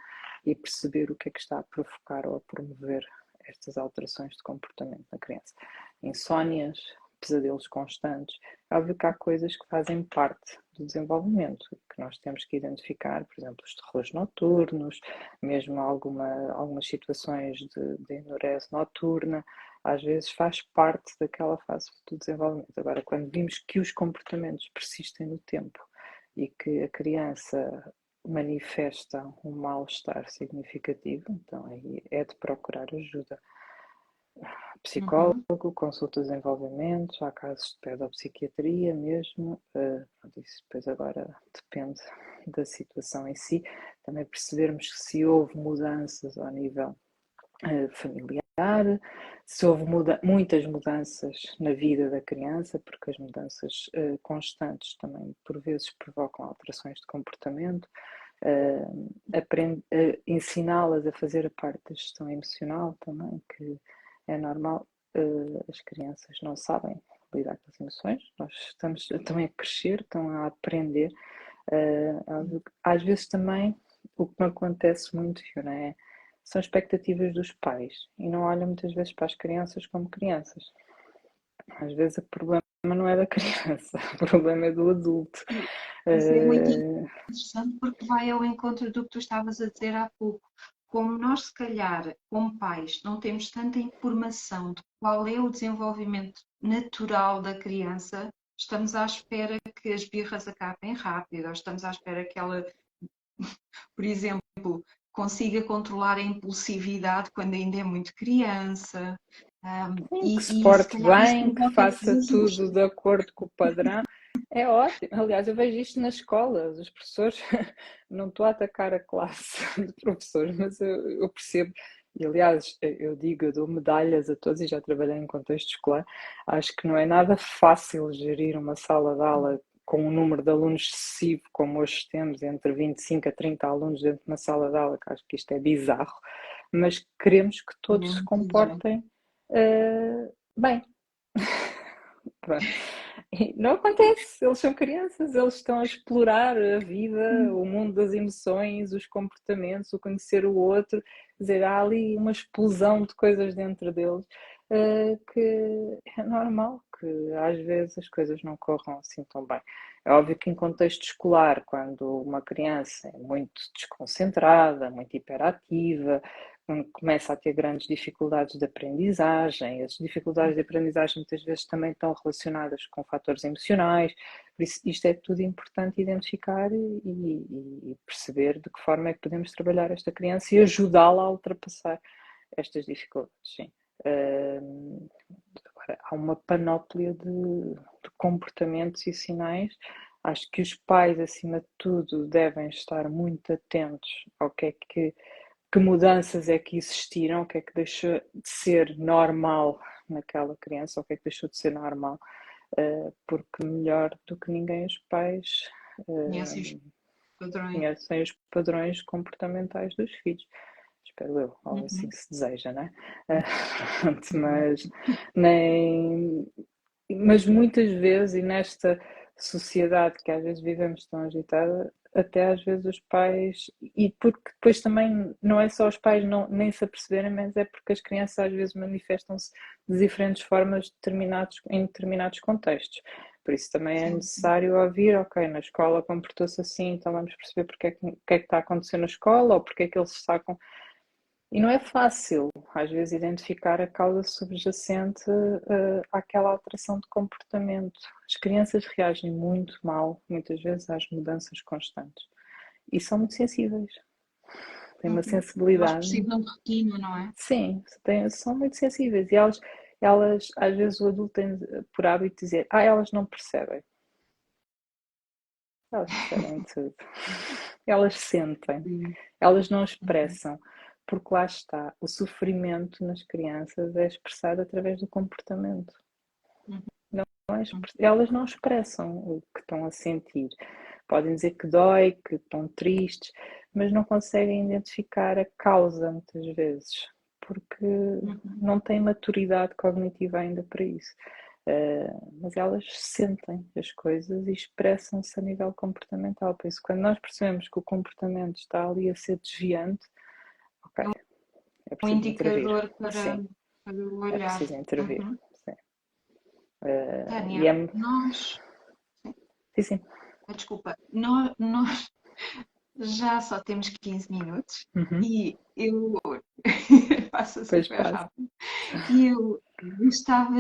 e perceber o que é que está a provocar ou a promover estas alterações de comportamento na criança. Insónias, pesadelos constantes. É óbvio que há coisas que fazem parte do desenvolvimento, que nós temos que identificar, por exemplo, os terrores noturnos, mesmo algumas situações de enurese noturna, às vezes faz parte daquela fase do desenvolvimento. Agora, quando vimos que os comportamentos persistem no tempo e que a criança manifesta um mal-estar significativo, então aí é de procurar ajuda. Uhum. Psicólogo, consulta de desenvolvimento, há casos de pedopsiquiatria mesmo, isso depois agora depende da situação em si, também percebermos que se houve mudanças ao nível familiar, se houve muitas mudanças na vida da criança, porque as mudanças constantes também por vezes provocam alterações de comportamento, ensiná-las a fazer a parte da gestão emocional também, que é normal, as crianças não sabem lidar com as emoções, nós estamos também a crescer, estão a aprender. Às vezes também o que me acontece muito, não é? São expectativas dos pais e não olham muitas vezes para as crianças como crianças. Às vezes o problema não é da criança, o problema é do adulto. Isso é muito interessante porque vai ao encontro do que tu estavas a dizer há pouco. Como nós, se calhar, como pais, não temos tanta informação de qual é o desenvolvimento natural da criança, estamos à espera que as birras acabem rápido, ou estamos à espera que ela por exemplo, consiga controlar a impulsividade quando ainda é muito criança, Sim, que se e se porte calhar isso bem, que provoca faça desajustes. tudo de acordo com o padrão. É ótimo. Aliás, eu vejo isto nas escolas. Os professores, não estou a atacar a classe de professores, mas eu percebo. E, aliás, eu digo, eu dou medalhas a todos e já trabalhei em contexto escolar. Acho que não é nada fácil gerir uma sala de aula com um número de alunos excessivo, como hoje temos, entre 25 a 30 alunos dentro de uma sala de aula, que acho que isto é bizarro, mas queremos que todos se comportem bem. Pronto. E não acontece, eles são crianças, eles estão a explorar a vida, o mundo das emoções, os comportamentos, o conhecer o outro. Quer dizer, há ali uma explosão de coisas dentro deles, que é normal que às vezes as coisas não corram assim tão bem. É óbvio que em contexto escolar, quando uma criança é muito desconcentrada, muito hiperativa, começa a ter grandes dificuldades de aprendizagem. As dificuldades de aprendizagem muitas vezes também estão relacionadas com fatores emocionais, por isso isto é tudo importante identificar e perceber de que forma é que podemos trabalhar esta criança e ajudá-la a ultrapassar estas dificuldades, sim. Agora, há uma panóplia de comportamentos e sinais. Acho que os pais, acima de tudo, devem estar muito atentos ao que mudanças é que existiram, o que é que deixou de ser normal naquela criança, o que é que deixou de ser normal, porque melhor do que ninguém os pais Conhecem os padrões. conhecem os padrões comportamentais dos filhos. Espero eu, ou assim Uhum. se deseja, não é? Mas, nem, mas muitas vezes, e nesta sociedade que às vezes vivemos tão agitada, até às vezes os pais, e porque depois também não é só os pais não, nem se aperceberem, mas é porque as crianças às vezes manifestam-se de diferentes formas em determinados contextos. Por isso também é Sim, sim. necessário ouvir, ok, na escola comportou-se assim, então vamos perceber o que é que está a acontecer na escola, ou porque é que eles se sacam. E não é fácil, às vezes, identificar a causa subjacente àquela alteração de comportamento. As crianças reagem muito mal, muitas vezes, às mudanças constantes. E são muito sensíveis. Têm uma Uhum. Elas sensibilidade. precisam de rotina, não é? Sim, são muito sensíveis. E elas, às vezes, o adulto tem por hábito dizer: elas não percebem. Elas percebem tudo. Elas sentem. Sim. Elas não Uhum. expressam, porque lá está, o sofrimento nas crianças é expressado através do comportamento. Uhum. Elas não expressam o que estão a sentir. Podem dizer que dói, que estão tristes, mas não conseguem identificar a causa muitas vezes, porque Uhum. não têm maturidade cognitiva ainda para isso. Mas elas sentem as coisas e expressam-se a nível comportamental. Por isso, quando nós percebemos que o comportamento está ali a ser desviante, ok, é Um preciso intervir. indicador Sim, para o é olhar. preciso intervir. Uhum. Sim. E Tânia, é. nós, Sim, sim. desculpa, nós já só temos 15 minutos Uhum. e eu passa Pois super passa. rápido. E eu gostava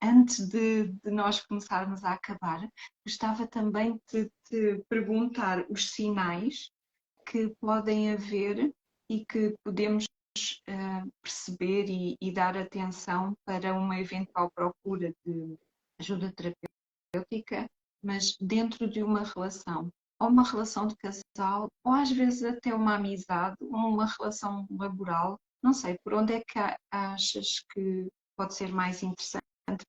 antes de nós começarmos a acabar, gostava também de te perguntar os sinais que podem haver e que podemos perceber e dar atenção para uma eventual procura de ajuda terapêutica, mas dentro de uma relação, ou uma relação de casal, ou às vezes até uma amizade, ou uma relação laboral. Não sei por onde é que achas que pode ser mais interessante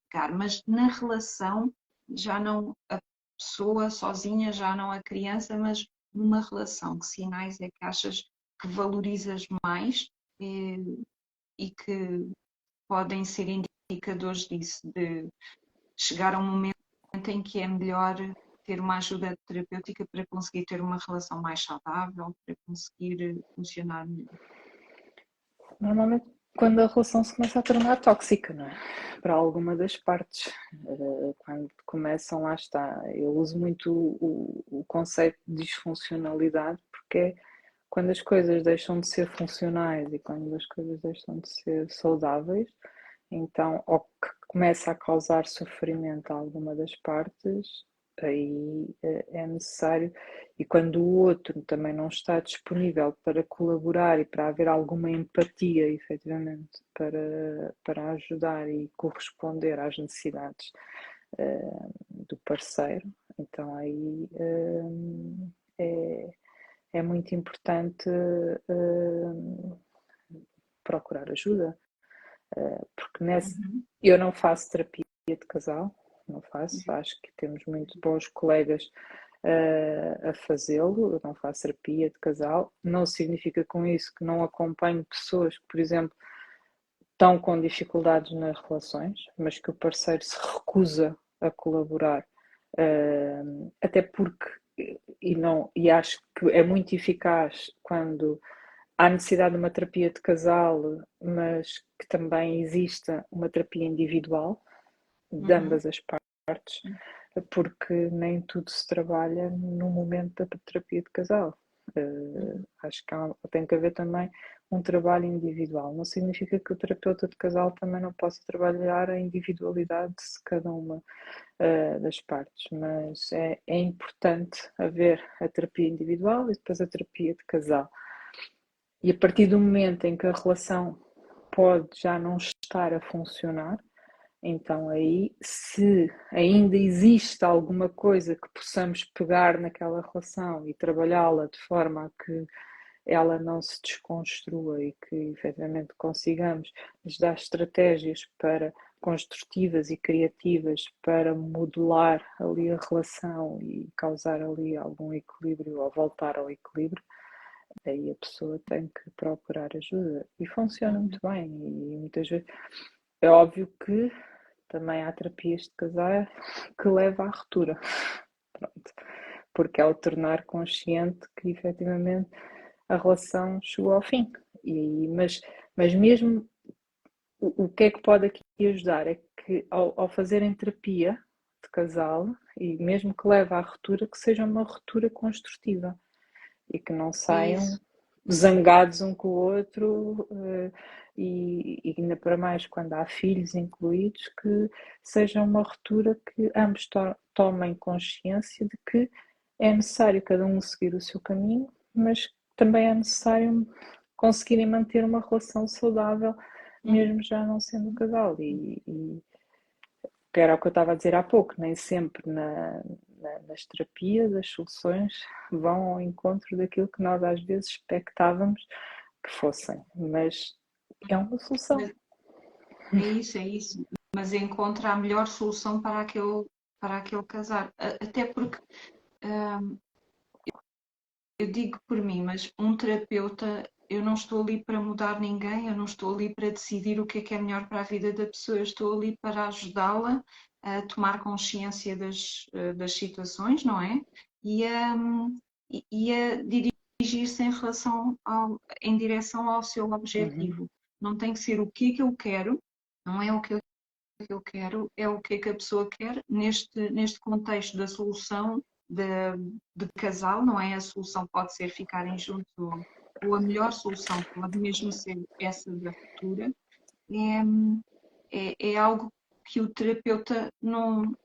pegar, mas na relação, já não a pessoa sozinha, já não a criança, mas numa relação, que sinais é que achas que valorizas mais e que podem ser indicadores disso, de chegar a um momento em que é melhor ter uma ajuda terapêutica para conseguir ter uma relação mais saudável, para conseguir funcionar melhor. Normalmente, quando a relação se começa a tornar tóxica, não é? Para alguma das partes. Quando começam, lá está. Eu uso muito o conceito de disfuncionalidade, porque é quando as coisas deixam de ser funcionais e quando as coisas deixam de ser saudáveis, então, ou que começa a causar sofrimento a alguma das partes, aí é necessário, e quando o outro também não está disponível para colaborar e para haver alguma empatia, efetivamente, para ajudar e corresponder às necessidades do parceiro, então aí é muito importante procurar ajuda, porque eu não faço terapia de casal, não faço, acho que temos muito bons colegas a fazê-lo, eu não faço terapia de casal, não significa com isso que não acompanho pessoas que, por exemplo, estão com dificuldades nas relações, mas que o parceiro se recusa a colaborar, até porque, e acho que é muito eficaz quando há necessidade de uma terapia de casal, mas que também exista uma terapia individual de ambas as partes, porque nem tudo se trabalha no momento da terapia de casal. Acho que tem que haver também um trabalho individual. Não significa que o terapeuta de casal também não possa trabalhar a individualidade de cada uma das partes, mas é importante haver a terapia individual e depois a terapia de casal. E a partir do momento em que a relação pode já não estar a funcionar, então aí, se ainda existe alguma coisa que possamos pegar naquela relação e trabalhá-la de forma a que ela não se desconstrua e que efetivamente consigamos nos dar estratégias para construtivas e criativas para modelar ali a relação e causar ali algum equilíbrio ou voltar ao equilíbrio, aí a pessoa tem que procurar ajuda e funciona muito bem e muitas vezes é óbvio que também há terapias de casal que levam à ruptura, pronto, porque é o tornar consciente que efetivamente a relação chegou ao fim, mas mesmo o que é que pode aqui ajudar é que ao fazerem terapia de casal e mesmo que leve à ruptura, que seja uma ruptura construtiva e que não saiam zangados um com o outro e ainda para mais quando há filhos incluídos, que seja uma ruptura que ambos tomem consciência de que é necessário cada um seguir o seu caminho, mas também é necessário conseguirem manter uma relação saudável, mesmo já não sendo casal. E que era o que eu estava a dizer há pouco, nem sempre nas terapias as soluções vão ao encontro daquilo que nós às vezes expectávamos que fossem, mas é uma solução. É isso. Mas encontra a melhor solução para aquele casar. Até porque eu digo por mim, mas um terapeuta, eu não estou ali para mudar ninguém, eu não estou ali para decidir o que é melhor para a vida da pessoa, eu estou ali para ajudá-la a tomar consciência das situações, não é? E a dirigir-se em direção ao seu objetivo. Não tem que ser o que é que eu quero, não é o que eu quero, é o que é que a pessoa quer neste contexto da solução de casal, não é? A solução pode ser ficarem juntos ou a melhor solução pode mesmo ser essa da ruptura. É algo que o terapeuta não,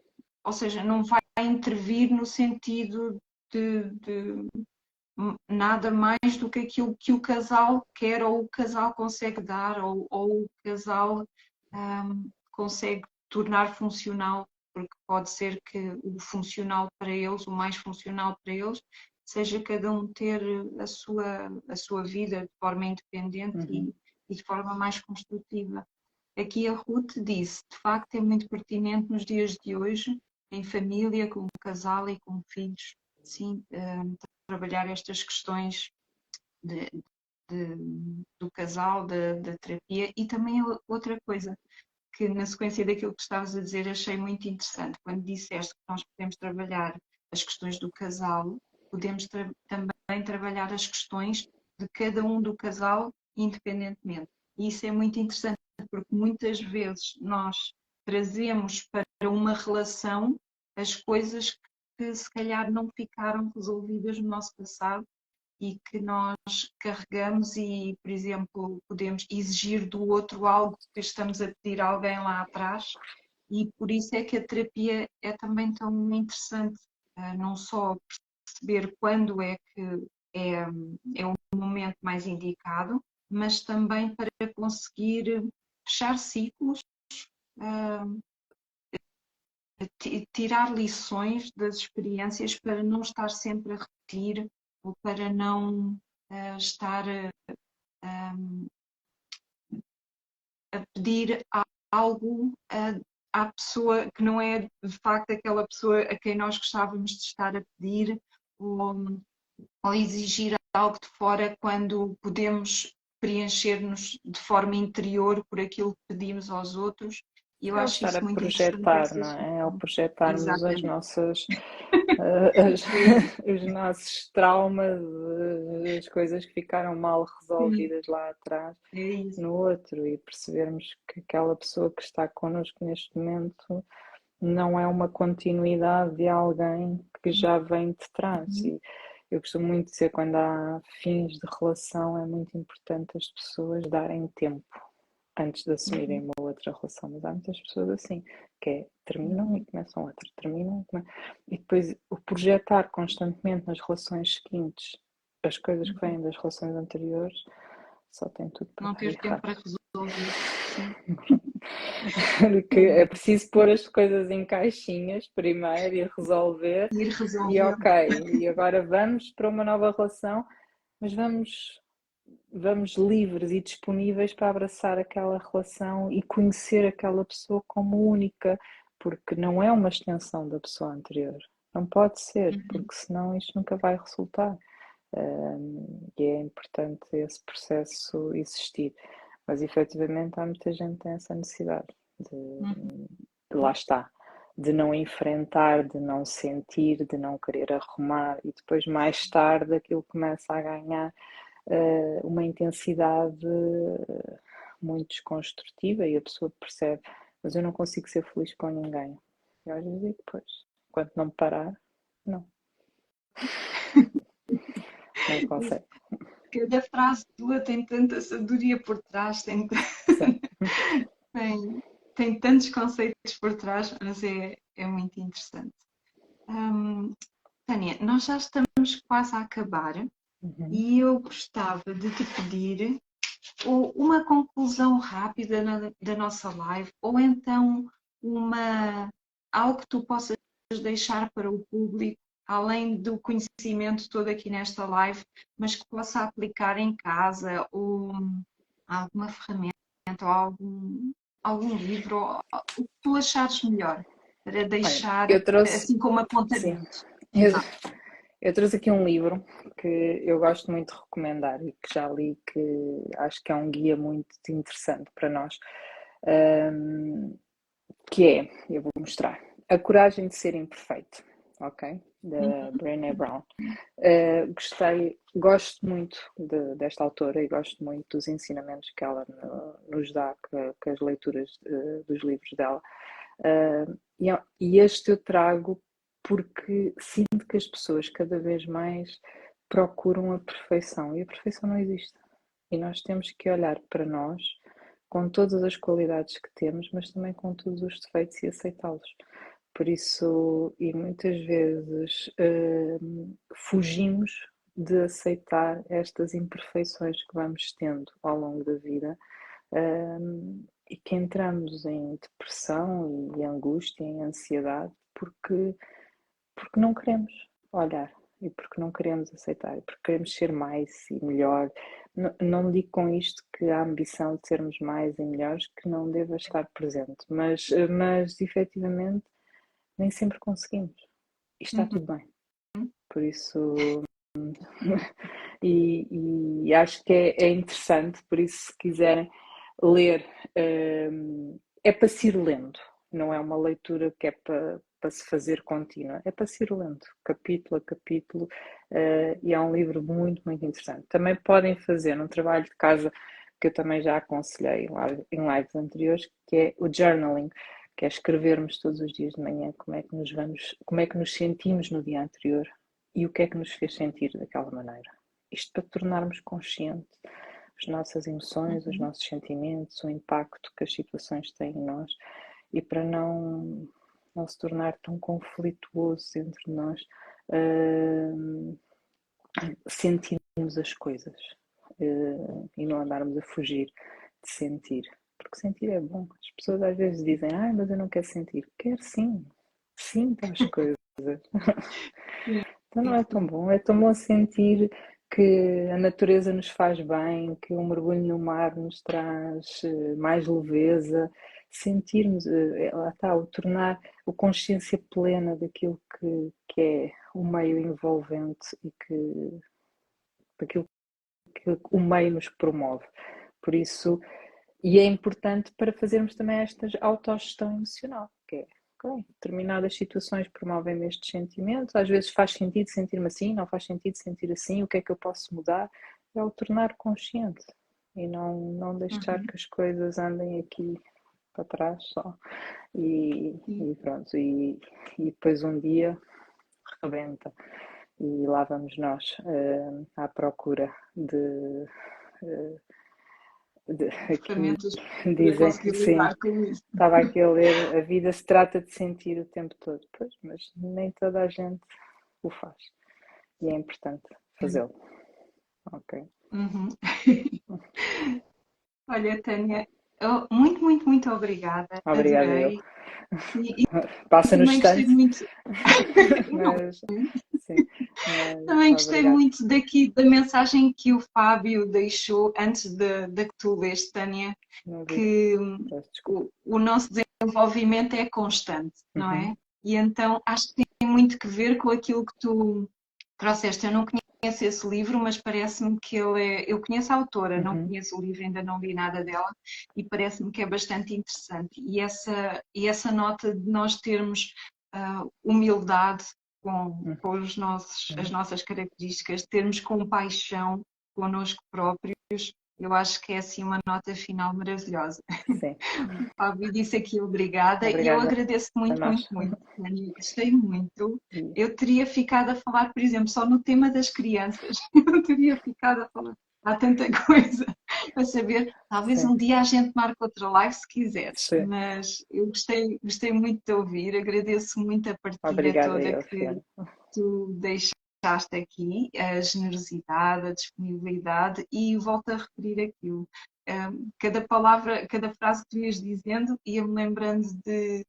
ou seja, não vai intervir no sentido de nada mais do que aquilo que o casal quer ou o casal consegue dar ou o casal consegue tornar funcional, porque pode ser que o funcional para eles, o mais funcional para eles, seja cada um ter a sua vida de forma independente e de forma mais construtiva. Aqui a Ruth disse, de facto é muito pertinente nos dias de hoje, em família, com casal e com filhos, sim, trabalhar estas questões de, do casal, da terapia e também outra coisa que na sequência daquilo que estavas a dizer achei muito interessante, quando disseste que nós podemos trabalhar as questões do casal, podemos também trabalhar as questões de cada um do casal independentemente. E isso é muito interessante porque muitas vezes nós trazemos para uma relação as coisas que se calhar não ficaram resolvidas no nosso passado e que nós carregamos e, por exemplo, podemos exigir do outro algo que estamos a pedir a alguém lá atrás E por isso é que a terapia é também tão interessante, não só perceber quando é que é, é o momento mais indicado, mas também para conseguir fechar ciclos, ah, tirar lições das experiências para não estar sempre a repetir ou para não estar a pedir algo à pessoa que não é de facto aquela pessoa a quem nós gostávamos de estar a pedir ou exigir algo de fora quando podemos preencher-nos de forma interior por aquilo que pedimos aos outros. E eu É o acho estar isso a muito interessante, projetar, essa não é? É o gestão. projetarmos as Exatamente. nossas, É isso. os nossos traumas, as coisas que ficaram mal Sim, resolvidas lá atrás é isso. no outro e percebermos que aquela pessoa que está connosco neste momento não é uma continuidade de alguém que já vem de trás. Uhum. E eu costumo muito dizer, quando há fins de relação, é muito importante as pessoas darem tempo antes de assumirem Uhum. uma outra relação. Mas há muitas pessoas assim, que é, terminam e Uhum. começam outra, terminam e depois o projetar constantemente nas relações seguintes as coisas que Uhum. vêm das relações anteriores só tem tudo para Não dar ter tempo errado. para resolver. Sim, Porque é preciso pôr as coisas em caixinhas primeiro e resolver, ir e resolvendo. ok, e agora vamos para uma nova relação, mas vamos livres e disponíveis para abraçar aquela relação e conhecer aquela pessoa como única, porque não é uma extensão da pessoa anterior. Não pode ser, Uhum. porque senão isto nunca vai resultar. E é importante esse processo existir. Mas efetivamente há muita gente que tem essa necessidade Uhum. lá está, de não enfrentar, de não sentir, de não querer arrumar, e depois mais tarde aquilo começa a ganhar uma intensidade muito desconstrutiva e a pessoa percebe, mas eu não consigo ser feliz com ninguém. E às vezes digo, pois, enquanto não parar, não, não consegue. Cada frase tua tem tanta sabedoria por trás, Sim. tem, tem tantos conceitos por trás, mas é muito interessante. Hum, Tânia, nós já estamos quase a acabar Uhum. e eu gostava de te pedir uma conclusão rápida da nossa live ou então uma, algo que tu possas deixar para o público, além do conhecimento todo aqui nesta live, mas que possa aplicar em casa ou alguma ferramenta ou algum livro, ou o que tu achares melhor, para Olha, deixar eu trouxe, assim como sim, apontamento. eu, Exato. eu trouxe aqui um livro que eu gosto muito de recomendar e que já li, que acho que é um guia muito interessante para nós, um, que é, eu vou mostrar, A Coragem de Ser Imperfeito, ok? Da Uhum. Brené Brown. Gosto muito desta autora e gosto muito dos ensinamentos que ela nos dá com as leituras dos livros dela. E este eu trago porque sinto que as pessoas cada vez mais procuram a perfeição e a perfeição não existe. E nós temos que olhar para nós com todas as qualidades que temos, mas também com todos os defeitos e aceitá-los. Por isso, e muitas vezes fugimos de aceitar estas imperfeições que vamos tendo ao longo da vida, e que entramos em depressão e angústia, em ansiedade, porque não queremos olhar e porque não queremos aceitar e porque queremos ser mais e melhor. Não digo com isto que a ambição de sermos mais e melhores que não deva estar presente, mas efetivamente nem sempre conseguimos e está Uhum. tudo bem. Por isso, e acho que é interessante, por isso, se quiserem ler, é para se ir lendo, não é uma leitura que é para se fazer contínua, é para se ir lendo, capítulo a capítulo, e é um livro muito, muito interessante. Também podem fazer um trabalho de casa que eu também já aconselhei em lives anteriores, que é o journaling, que é escrevermos todos os dias de manhã como é que nos sentimos no dia anterior e o que é que nos fez sentir daquela maneira. Isto para tornarmos consciente as nossas emoções, os Uhum. nossos sentimentos, o impacto que as situações têm em nós e para não se tornar tão conflituoso entre nós, sentirmos as coisas e não andarmos a fugir de sentir, porque sentir é bom. As pessoas às vezes dizem, mas eu não quero sentir. Quero sim, sinta as coisas. Então não é tão bom, é tão bom sentir que a natureza nos faz bem, que um mergulho no mar nos traz mais leveza, sentirmos, lá está, o tornar a consciência plena daquilo que é o meio envolvente e daquilo que o meio nos promove. Por isso, e é importante para fazermos também esta autogestão emocional, que é, ok, determinadas situações promovem estes sentimentos, às vezes faz sentido sentir-me assim, não faz sentido sentir assim, o que é que eu posso mudar? É o tornar consciente e não deixar que as coisas andem aqui para trás só e pronto, e depois um dia rebenta e lá vamos nós à procura de ferramentas para dizem, conseguir sim, lidar com isso. estava aqui a ler, a vida se trata de sentir o tempo todo, pois, mas nem toda a gente o faz e é importante fazê-lo. Ok. Olha, Tânia, muito, muito, muito obrigada. Obrigada eu. Adorei. E Passa no também gostei instante. muito. Mas, sim, Também mas gostei obrigada. muito daqui da mensagem que o Fábio deixou antes da que tu leste, Tânia, Não vi. que Peço desculpa. o nosso desenvolvimento é constante, não é? E então acho que tem muito que ver com aquilo que tu trouxeste. Eu não conheço esse livro, mas parece-me que ele é. Eu conheço a autora, não conheço o livro, ainda não li nada dela, e parece-me que é bastante interessante. E essa nota de nós termos humildade com as nossas características, termos compaixão connosco próprios, eu acho que é assim uma nota final maravilhosa. Sim. O Fábio disse aqui obrigada e eu agradeço muito, muito, muito. Gostei muito. Eu teria ficado a falar, por exemplo, só no tema das crianças. Eu teria ficado a falar. Há tanta coisa a saber. Talvez um dia a gente marque outra live se quiseres, mas eu gostei muito de ouvir, agradeço muito a partilha toda que tu deixaste aqui, a generosidade, a disponibilidade e volto a referir aquilo. Cada palavra, cada frase que tu ias dizendo, ia-me lembrando de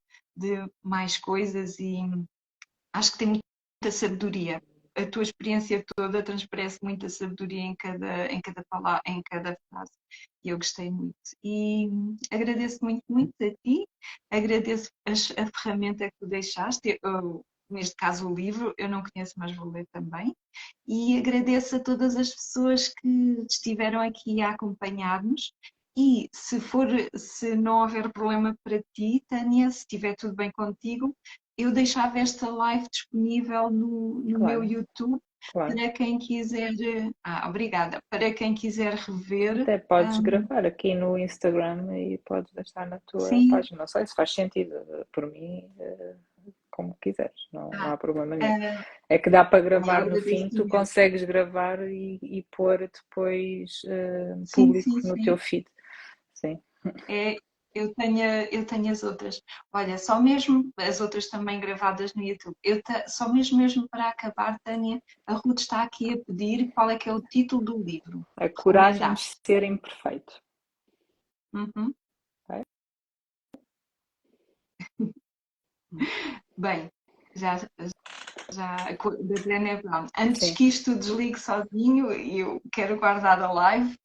mais coisas e acho que tem muita sabedoria. A tua experiência toda transparece muita sabedoria em cada palavra, em cada frase. E eu gostei muito. E agradeço muito, muito a ti, agradeço a ferramenta que tu deixaste, neste caso o livro, eu não conheço, mas vou ler também. E agradeço a todas as pessoas que estiveram aqui a acompanhar-nos. E se não houver problema para ti, Tânia, se estiver tudo bem contigo, eu deixava esta live disponível no meu YouTube para quem quiser. Obrigada. Para quem quiser rever. Até podes gravar aqui no Instagram e podes deixar na tua página. Não sei se faz sentido. Por mim, como quiseres, não há problema nenhum. É que dá para gravar no fim, tu consegues gravar e pôr depois público no teu feed. Sim. Eu tenho as outras. Olha, só mesmo, as outras também gravadas no YouTube. Só mesmo para acabar, Tânia, a Ruth está aqui a pedir qual é que é o título do livro. A coragem de ser imperfeito. Bem, já da Brené Brown. Antes que isto desligue sozinho, eu quero guardar a live.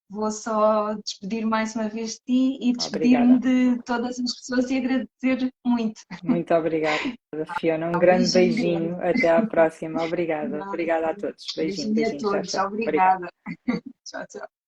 Vou só despedir mais uma vez de ti e despedir-me de todas as pessoas e agradecer muito. Muito obrigada, Fiona. Um grande beijinho. Até à próxima. Obrigada. Obrigada a todos. Beijinho, beijinho a todos. Tchau, tchau. Obrigada. Tchau, tchau.